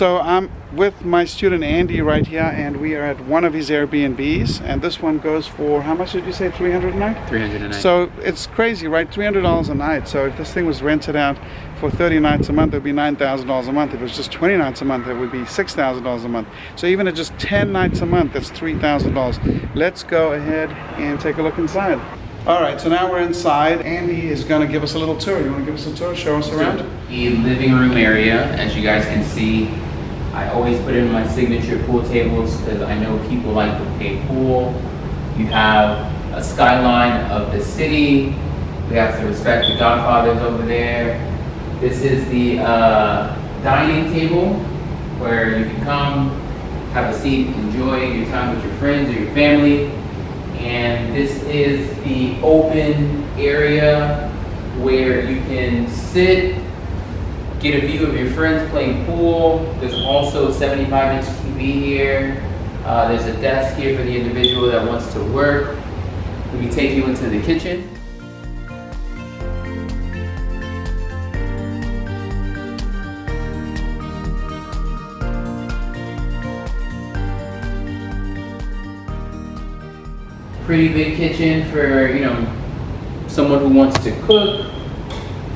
So I'm with my student Andy right here, and we are at one of his Airbnbs, and this one goes for, how much did you say, 300 a night? 300 a night. So it's crazy, right? $300 a night. So if this thing was rented out for 30 nights a month, it would be $9,000 a month. If it was just 20 nights a month, it would be $6,000 a month. So even at just 10 nights a month, that's $3,000. Let's go ahead and take a look inside. All right, so now we're inside. Andy is going to give us a little tour. You want to give us a tour? Show us around? The living room area, as you guys can see, I always put in my signature pool tables because I know people like to play pool. You have a skyline of the city. We have to respect the Godfathers over there. This is the dining table where you can come, have a seat, enjoy your time with your friends or your family. And this is the open area where you can sit, get a view of your friends playing pool. There's also a 75-inch TV here. There's a desk here for the individual that wants to work. We can take you into the kitchen. Pretty big kitchen for, someone who wants to cook,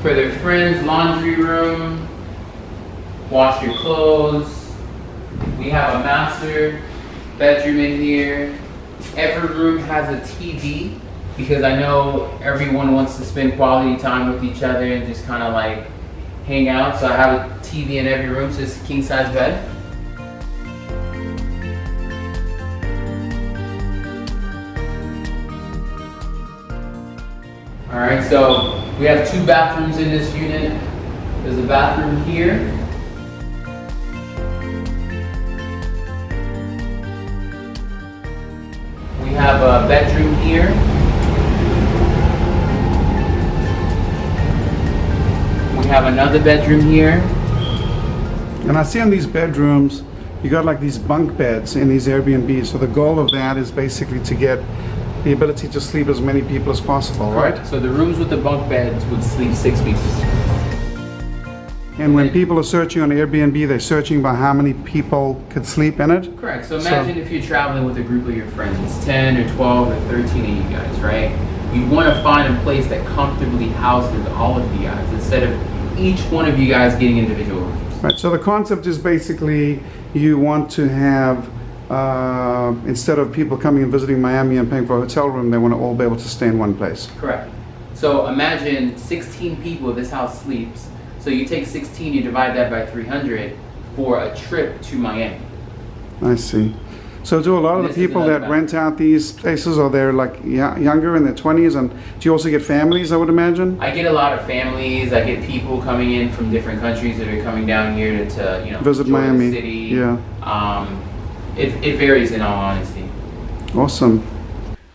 for their friends, laundry room, wash your clothes. We have a master bedroom in here. Every room has a TV because I know everyone wants to spend quality time with each other and just kind of like hang out. So I have a TV in every room, so it's a king size bed. All right, so we have 2 bathrooms in this unit. There's a bathroom here. We have a bedroom here. We have another bedroom here. And I see in these bedrooms, you got like these bunk beds in these Airbnbs. So the goal of that is basically to get the ability to sleep as many people as possible, right? So the rooms with the bunk beds would sleep 6 people. And when people are searching on Airbnb, they're searching by how many people could sleep in it? Correct. So imagine if you're traveling with a group of your friends. It's 10 or 12 or 13 of you guys, right? You want to find a place that comfortably houses all of you guys instead of each one of you guys getting individual rooms. Right, so the concept is basically you want to have instead of people coming and visiting Miami and paying for a hotel room, they want to all be able to stay in one place. Correct. So imagine 16 people this house sleeps. So you take 16, you divide that by 300 for a trip to Miami. I see. So do a lot of the people that rent out these places, are they like younger in their 20s? And do you also get families, I would imagine? I get a lot of families. I get people coming in from different countries that are coming down here to visit Miami. The city. Yeah. It varies, in all honesty. Awesome.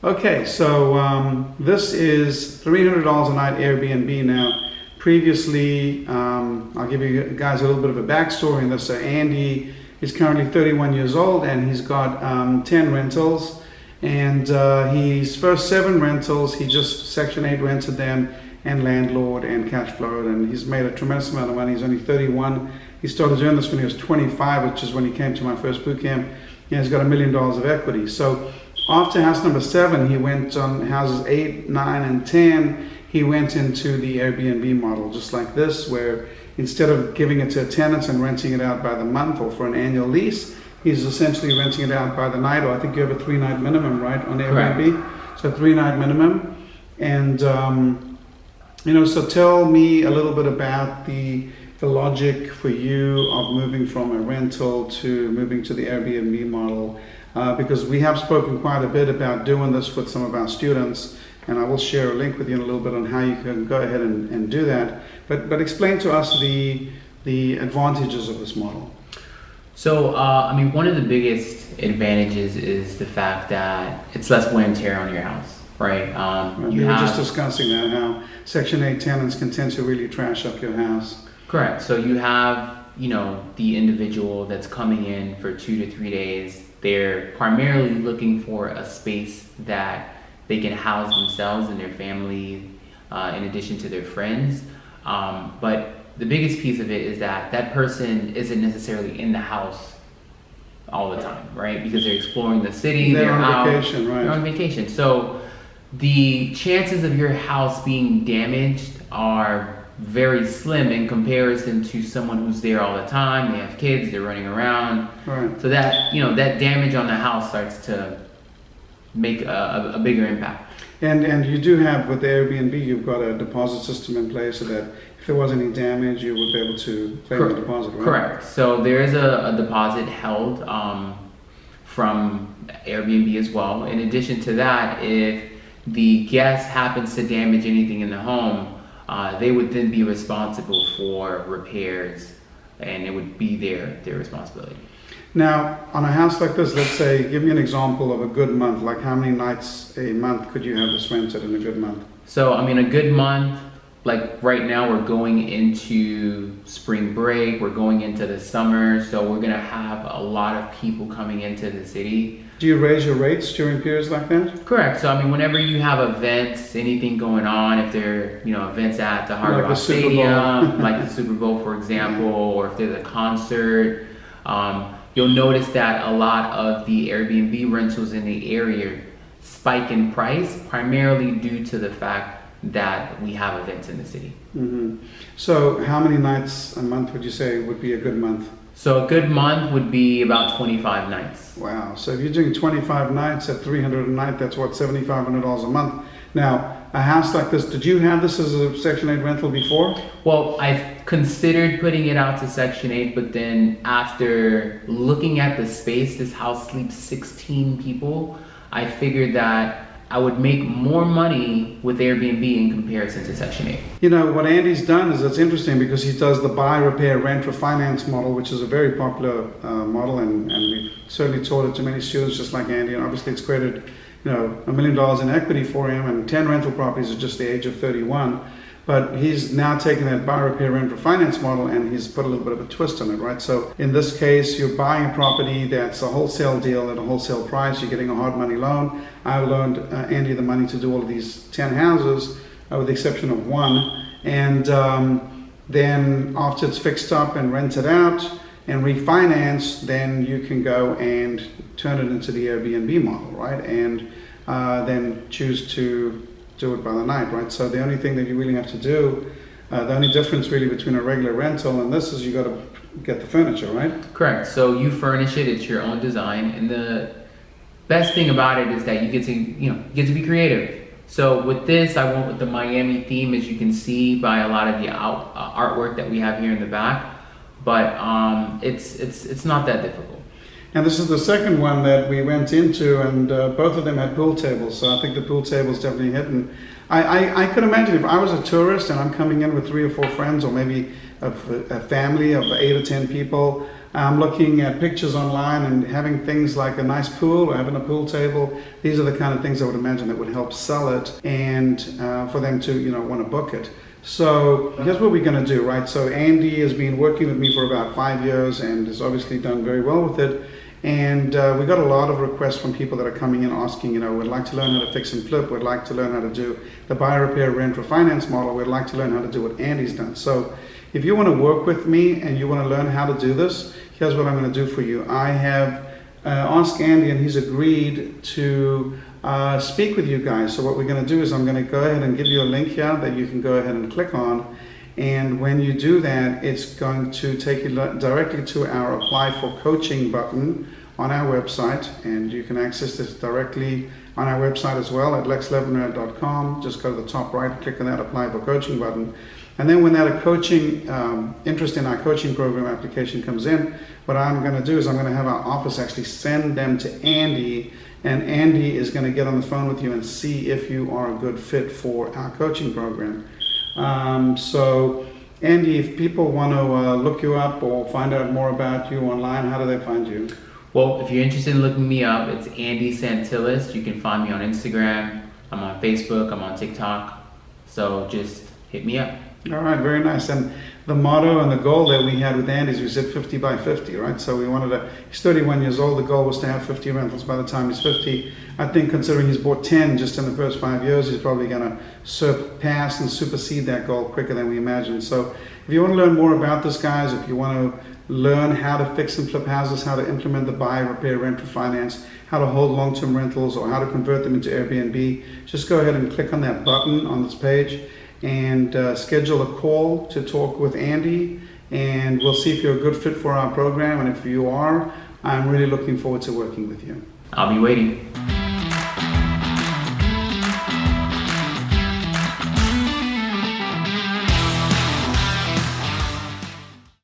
Okay, so this is $300 a night Airbnb now. Previously, I'll give you guys a little bit of a backstory on this. So Andy is currently 31 years old and he's got 10 rentals. And his first 7 rentals, he just Section 8 rented them and landlord and cash flowed. And he's made a tremendous amount of money. He's only 31. He started doing this when he was 25, which is when he came to my first boot camp. He has got $1 million of equity. So after house number 7, he went on houses 8, 9, and 10. He went into the Airbnb model, just like this, where instead of giving it to tenants and renting it out by the month or for an annual lease, he's essentially renting it out by the night, or I think you have a 3-night minimum, right, on Airbnb? Correct. So 3-night minimum. And, so tell me a little bit about the logic for you of moving from a rental to moving to the Airbnb model, because we have spoken quite a bit about doing this with some of our students, and I will share a link with you in a little bit on how you can go ahead and do that. But explain to us the advantages of this model. So, one of the biggest advantages is the fact that it's less wear and tear on your house, right? We were just discussing that, how Section 8 tenants can tend to really trash up your house. Correct. So you have, the individual that's coming in for 2 to 3 days. They're primarily looking for a space that they can house themselves and their family, in addition to their friends. But the biggest piece of it is that that person isn't necessarily in the house all the time, right? Because they're exploring the city, They're on out, vacation, right. they're on vacation. So the chances of your house being damaged are very slim in comparison to someone who's there all the time. They have kids, they're running around. Right. So that, that damage on the house starts to make a bigger impact. And you do have, with the Airbnb, you've got a deposit system in place so that if there was any damage, you would be able to claim the deposit, right? Correct. So there is a deposit held from Airbnb as well. In addition to that, if the guest happens to damage anything in the home, they would then be responsible for repairs, and it would be their responsibility. Now, on a house like this, let's say, give me an example of a good month. Like how many nights a month could you have this rented in a good month? So, I mean, a good month, like right now we're going into spring break, we're going into the summer, so we're gonna have a lot of people coming into the city. Do you raise your rates during periods like that? Correct. So, I mean, whenever you have events, anything going on, if there are, events at the Hard Rock Stadium, like the Super Bowl, for example, or if there's a concert, you'll notice that a lot of the Airbnb rentals in the area spike in price, primarily due to the fact that we have events in the city. Mm-hmm. So how many nights a month would you say would be a good month? So a good month would be about 25 nights. Wow. So if you're doing 25 nights at $300 a night, that's what, $7,500 a month. Now, a house like this, did you have this as a Section 8 rental before? Well, I've considered putting it out to Section 8, but then after looking at the space, this house sleeps 16 people, I figured that I would make more money with Airbnb in comparison to Section 8. What Andy's done is it's interesting because he does the buy, repair, rent, refinance model, which is a very popular model, and we've certainly taught it to many students just like Andy, and obviously it's created $1 million in equity for him and 10 rental properties at just the age of 31. But he's now taken that buy, repair, rent, refinance model and he's put a little bit of a twist on it, right? So in this case, you're buying a property that's a wholesale deal at a wholesale price. You're getting a hard money loan. I loaned Andy the money to do all of these 10 houses, with the exception of one. And then after it's fixed up and rented out and refinanced, then you can go and turn it into the Airbnb model, right? And then choose to do it by the night, right? So the only thing that you really have to do, the only difference really between a regular rental and this is you got to get the furniture, right? Correct. So you furnish it, it's your own design, and the best thing about it is that you get to be creative. So with this, I went with the Miami theme, as you can see by a lot of the artwork that we have here in the back, but it's not that difficult. And this is the second one that we went into, and both of them had pool tables. So I think the pool table's definitely hit. And I could imagine if I was a tourist and I'm coming in with 3 or 4 friends, or maybe a family of 8 or 10 people, I'm looking at pictures online and having things like a nice pool or having a pool table. These are the kind of things I would imagine that would help sell it and for them to want to book it. So here's what we're going to do, right? So Andy has been working with me for about 5 years and has obviously done very well with it. And we got a lot of requests from people that are coming in asking, we'd like to learn how to fix and flip. We'd like to learn how to do the buy, repair, rent, refinance model. We'd like to learn how to do what Andy's done. So if you want to work with me and you want to learn how to do this, here's what I'm going to do for you. I have asked Andy and he's agreed to speak with you guys. So what we're going to do is I'm going to go ahead and give you a link here that you can go ahead and click on. And when you do that, it's going to take you directly to our Apply for Coaching button on our website. And you can access this directly on our website as well at levinrad.com. Just go to the top right, click on that Apply for Coaching button. And then when that interest in our coaching program application comes in, what I'm going to do is I'm going to have our office actually send them to Andy. And Andy is going to get on the phone with you and see if you are a good fit for our coaching program. So Andy, if people want to look you up or find out more about you online, how do they find you? Well, if you're interested in looking me up, it's Andy Santillis. You can find me on Instagram. I'm on Facebook. I'm on TikTok. So just hit me up. All right, very nice. And the motto and the goal that we had with Andy is we said 50 by 50, right? So we wanted to, he's 31 years old, the goal was to have 50 rentals by the time he's 50. I think considering he's bought 10 just in the first 5 years, he's probably going to surpass and supersede that goal quicker than we imagined. So if you want to learn more about this, guys, if you want to learn how to fix and flip houses, how to implement the buy, repair, rent, refinance, how to hold long-term rentals, or how to convert them into Airbnb, just go ahead and click on that button on this page and schedule a call to talk with Andy, and we'll see if you're a good fit for our program. And if you are, I'm really looking forward to working with you. I'll be waiting.